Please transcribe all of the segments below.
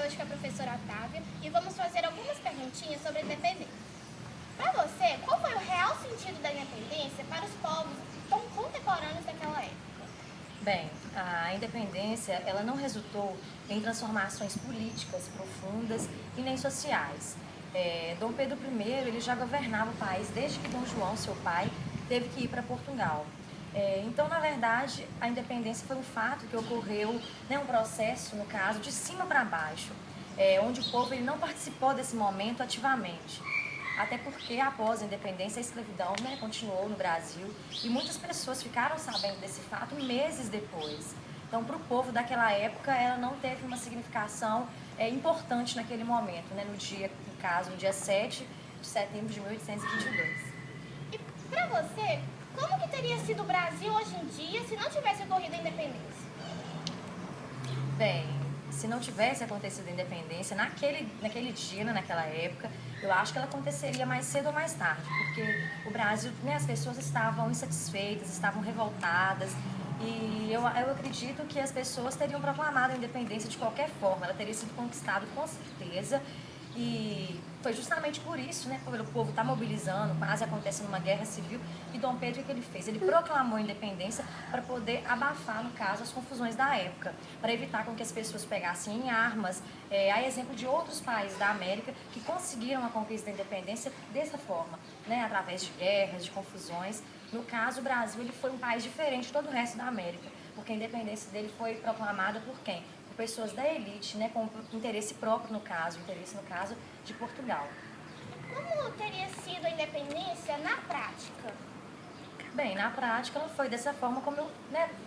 hoje com a professora Otávia e vamos fazer algumas perguntinhas sobre a independência. Para você, qual foi o real sentido da independência para os povos tão contemporâneos daquela época? Bem, a independência ela não resultou em transformações políticas profundas e nem sociais. Dom Pedro I ele já governava o país desde que Dom João, seu pai, teve que ir para Portugal. Então, na verdade, a independência foi um fato que ocorreu, né, um processo, no caso, de cima para baixo, onde o povo ele não participou desse momento ativamente. Até porque após a independência a escravidão, né, continuou no Brasil e muitas pessoas ficaram sabendo desse fato meses depois. Então, para o povo daquela época, ela não teve uma significação importante naquele momento, né, no caso, no dia 7 de setembro de 1822. E para você, como que teria sido o Brasil hoje em dia se não tivesse ocorrido a independência? Bem, se não tivesse acontecido a independência naquele dia, né, naquela época, eu acho que ela aconteceria mais cedo ou mais tarde, porque o Brasil, né, as pessoas estavam insatisfeitas, estavam revoltadas, e eu acredito que as pessoas teriam proclamado a independência de qualquer forma, ela teria sido conquistada com certeza, e foi justamente por isso, né, pelo povo estar mobilizando, quase acontecendo uma guerra civil, e Dom Pedro o que ele fez? Ele proclamou a independência para poder abafar, no caso, as confusões da época, para evitar com que as pessoas pegassem em armas, a exemplo de outros países da América que conseguiram a conquista da independência dessa forma, né, através de guerras, de confusões. No caso, o Brasil ele foi um país diferente de todo o resto da América, porque a independência dele foi proclamada por quem? Por pessoas da elite, né, com interesse próprio no caso, interesse no caso de Portugal. Como teria sido a independência na prática? Bem, na prática ela foi dessa forma como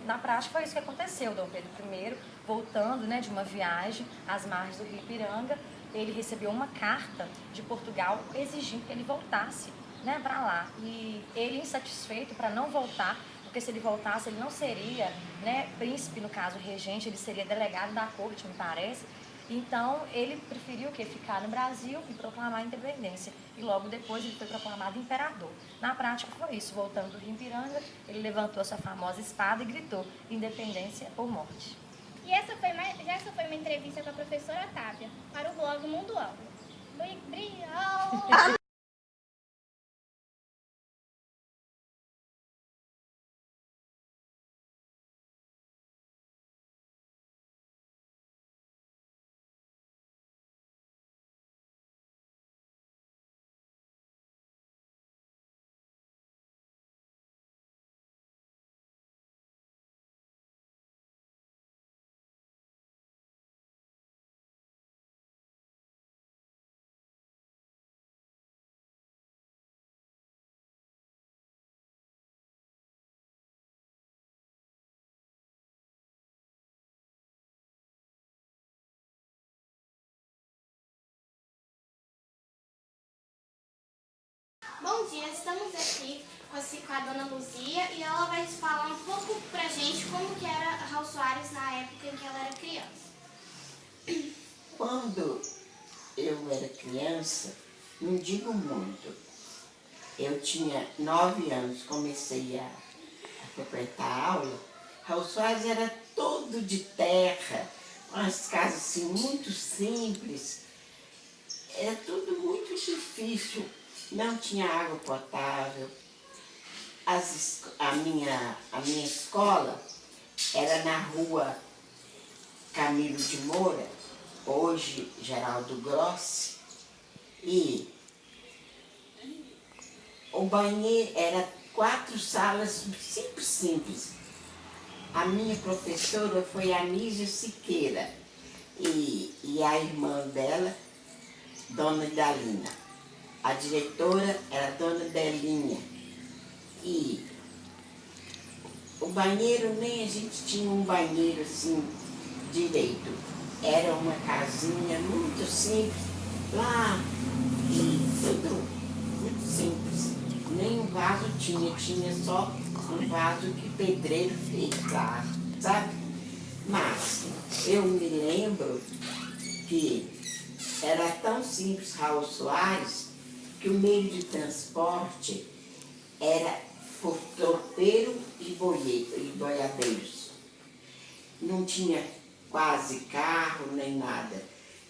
na prática foi isso que aconteceu. Dom Pedro I, voltando, né, de uma viagem às margens do Rio Ipiranga, ele recebeu uma carta de Portugal exigindo que ele voltasse, né, para lá. E ele, insatisfeito para não voltar, porque se ele voltasse ele não seria, né, príncipe, no caso regente, ele seria delegado da corte, me parece. Então, ele preferiu que ficar no Brasil e proclamar a independência. E logo depois ele foi proclamado imperador. Na prática foi isso, voltando do Rio Ipiranga, ele levantou a sua famosa espada e gritou: independência ou morte. E essa foi uma entrevista com a professora Otávia, para o blog Mundo Amplo. Brilhou! Bom dia, estamos aqui com a dona Luzia e ela vai falar um pouco pra gente como que era Raul Soares na época em que ela era criança. Quando eu era criança, não digo muito, eu tinha 9 anos, comecei a frequentar aula. Raul Soares era todo de terra, umas casas assim muito simples, era tudo muito difícil, não tinha água potável. A minha escola era na rua Camilo de Moura, hoje Geraldo Grossi, e o banheiro era 4 salas simples. A minha professora foi a Anísia Siqueira e a irmã dela, Dona Idalina. A diretora era Dona Delinha. E o banheiro, nem a gente tinha um banheiro assim direito. Era uma casinha muito simples, lá, e tudo muito simples. Nem um vaso tinha só um vaso que pedreiro fez lá, sabe? Mas eu me lembro que era tão simples Raul Soares que o meio de transporte era tropeiro e boiadeiros. Não tinha quase carro nem nada.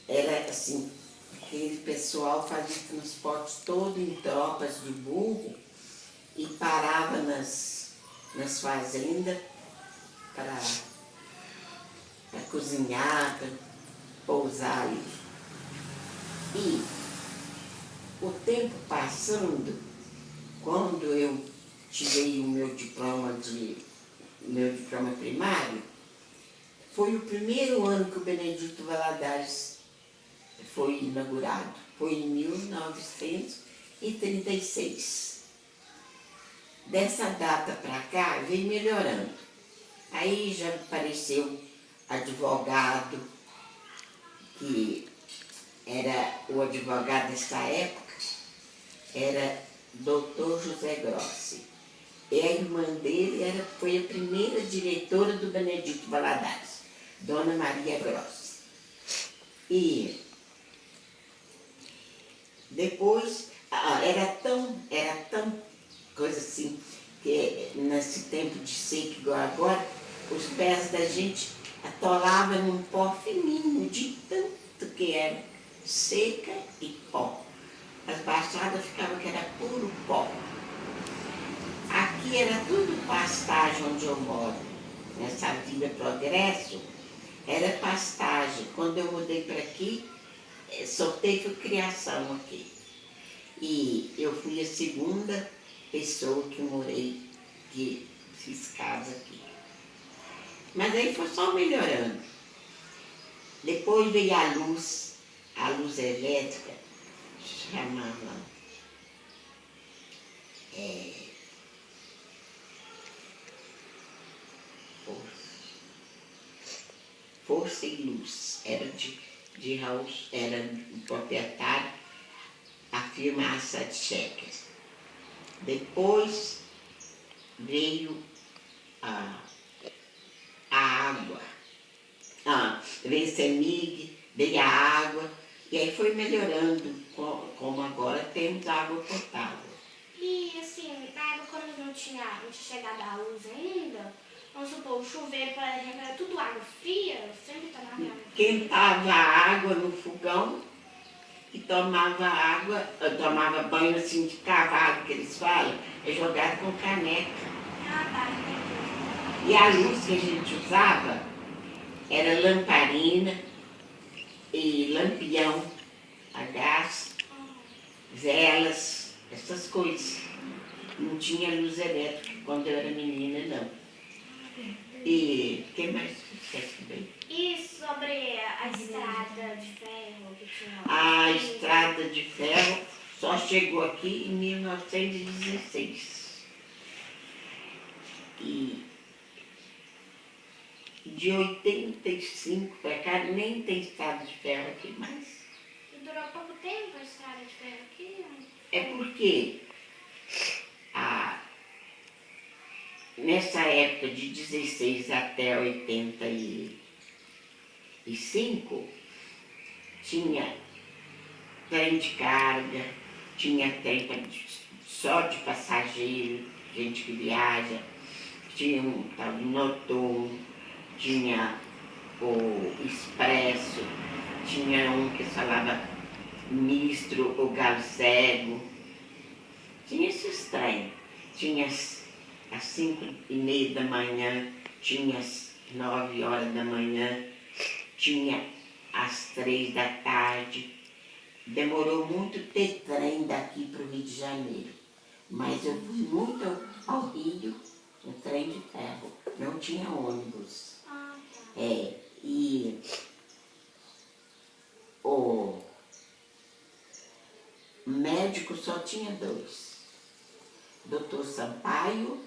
era assim, aquele pessoal fazia transportes todo em tropas de burro e parava nas fazendas para cozinhar, para pousar ali. E o tempo passando, quando eu tirei o meu diploma primário, foi o primeiro ano que o Benedito Valadares foi inaugurado. Foi em 1936. Dessa data para cá, veio melhorando. Aí já apareceu advogado, que era o advogado dessa época, era Dr. José Grossi. E a irmã dele foi a primeira diretora do Benedito Valadares, Dona Maria Grossi. E depois, era tão coisa assim, que nesse tempo de seca igual agora, os pés da gente atolavam num pó fininho, de tanto que era seca e pó. As baixadas ficavam que era puro pó. Aqui era tudo pastagem onde eu moro, nessa Vila Progresso, era pastagem. Quando eu mudei para aqui, só teve criação aqui. E eu fui a segunda pessoa que morei, que fiz casa aqui. Mas aí foi só melhorando. Depois veio a luz elétrica, chamava Força e Luz. Era de Raul, era o proprietário, a firma Assad Checker. Depois veio a água. Veio CEMIG, veio a água, e aí foi melhorando, como agora temos água potável. E assim, na época quando não tinha chegado a luz ainda, vamos supor, o chuveiro, por exemplo, era tudo água fria, sempre tomava água fria. Quentava a água no fogão e tomava banho assim de cavalo, que eles falam, é jogado com caneca. Tá, entendi. E a luz que a gente usava era lamparina e lampião a gás, velas, essas coisas. Não tinha luz elétrica quando eu era menina, não. E o que mais você quer saber? E sobre a estrada de ferro que tinha? A estrada de ferro só chegou aqui em 1916. E de 85 para cá nem tem estrada de ferro aqui mais. E durou pouco tempo a estrada de ferro aqui? É porque nessa época de 16 até 85, tinha trem de carga, tinha trem só de passageiro, gente que viaja, tinha um tal de noturno, tinha o expresso, tinha um que falava mistro, o galo cego, tinha esses trem, tinha às 5h30 da manhã, tinha às 9h da manhã, tinha às 3 da tarde. Demorou muito ter trem daqui para o Rio de Janeiro, mas eu fui muito ao Rio no trem de ferro, não tinha ônibus. E o médico só tinha dois, Dr. Sampaio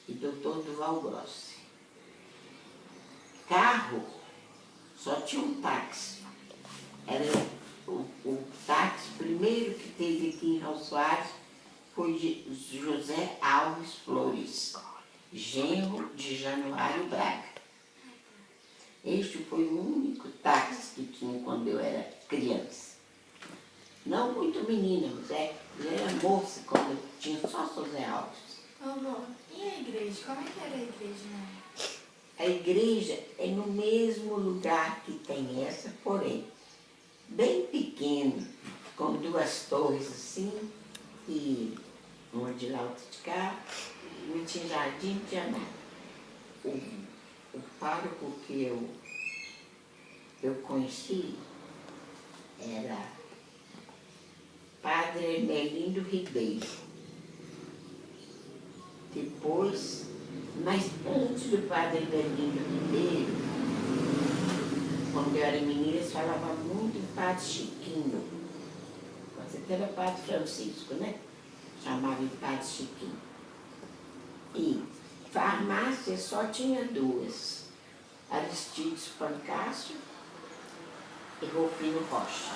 e Dr. Duval Grossi. Carro, só tinha um táxi. Era o táxi primeiro que teve aqui em Raul Soares foi de José Alves Flores, genro de Januário Braga. Este foi o único táxi que tinha quando eu era criança. Não muito menina, mas eu era moça quando eu tinha só José Alves. Amor, e a igreja? Como é que era a igreja, né? A igreja é no mesmo lugar que tem essa, porém, bem pequeno, com 2 torres assim, e uma de lá, outra de cá, não tinha jardim, não tinha nada. O pároco que eu conheci era Padre Hermelindo Ribeiro. Depois, mas antes do Padre Hermelindo Ribeiro, quando eu era menina, eles falavam muito do Padre Chiquinho. Você era Padre Francisco, né? Chamava de Padre Chiquinho. E farmácia só tinha 2. Aristides Pancácio e Rufino Rocha.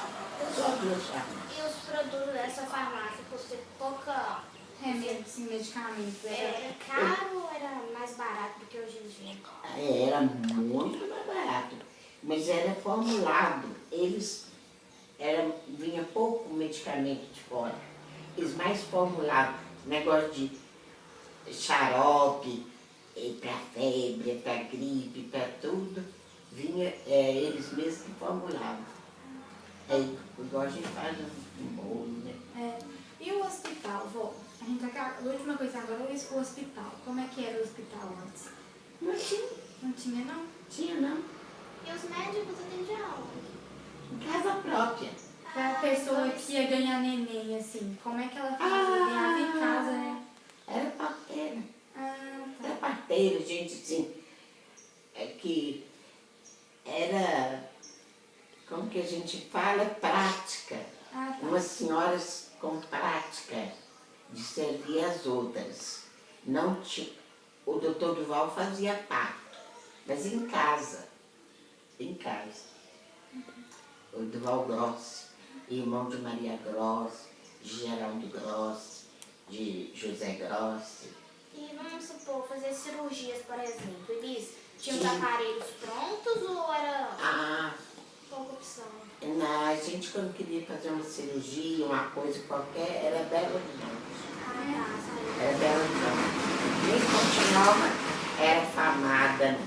Só 2 farmácias. E os produtos dessa farmácia, por ser pouca Remédio, sim, medicamento. era caro ou era mais barato do que hoje em dia? Era muito mais barato, mas era formulado. Vinha pouco medicamento de fora. Eles mais formulavam negócio de xarope, para febre, para gripe, para tudo. Vinha, eles mesmos que formulavam. Igual a gente faz um bolo, né? E o hospital, vó? A gente a última coisa agora é o hospital. Como é que era o hospital antes? Não tinha. Não tinha, não? Tinha não. E os médicos atendiam onde? Em casa própria. Pra pessoa que ia ganhar neném, assim, como é que ela fazia? Ganhava em casa, né? Era parteira. Ah, tá. Era parteira, gente, assim, que era, como que a gente fala, prática. Ah, tá. Umas senhoras com prática de servir as outras. Não tinha, o doutor Duval fazia parto, mas em casa. Em casa. O Duval Grossi, irmão de Maria Grossi, de Geraldo Grossi, de José Grossi. E vamos supor, fazer cirurgias, por exemplo, eles tinham os aparelhos prontos ou era pouca opção? A gente, quando queria fazer uma cirurgia, uma coisa qualquer, era Belo Horizonte. Era Belo Horizonte. Nem Ponte Nova era famada.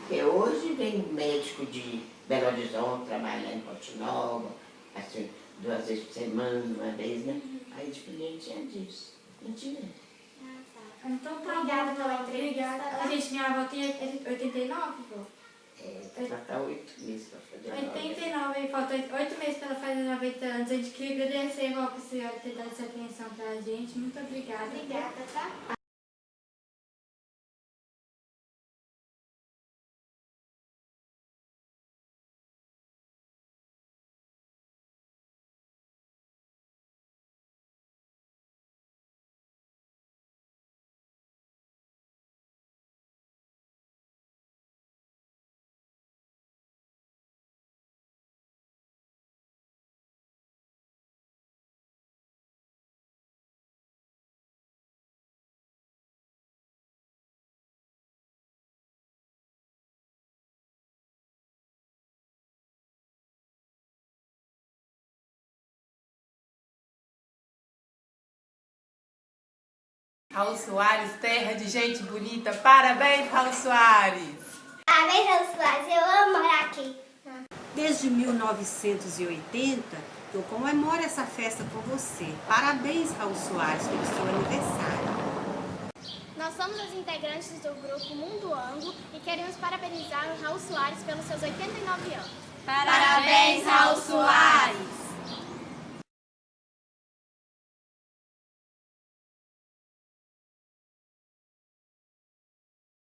Porque hoje vem médico de Belo Horizonte trabalhar em Ponte Nova, assim, 2 vezes por semana, uma vez, né? Aí tipo, nem tinha disso. Não tinha. Então tá Obrigada bom, pela vó. entrevista, Obrigada. tá? Gente, minha avó tem 89, vó. Falta 8 meses para fazer 89, e falta 8 meses para ela fazer 90 anos. A gente queria agradecer, vó, por a senhora ter dado essa atenção pra gente. Muito obrigada. Obrigada, tá? Raul Soares, terra de gente bonita. Parabéns, Raul Soares! Parabéns, Raul Soares, eu amo morar aqui. Desde 1980, eu comemoro essa festa com você. Parabéns, Raul Soares, pelo seu aniversário. Nós somos as integrantes do grupo Mundo Anglo e queremos parabenizar o Raul Soares pelos seus 89 anos. Parabéns,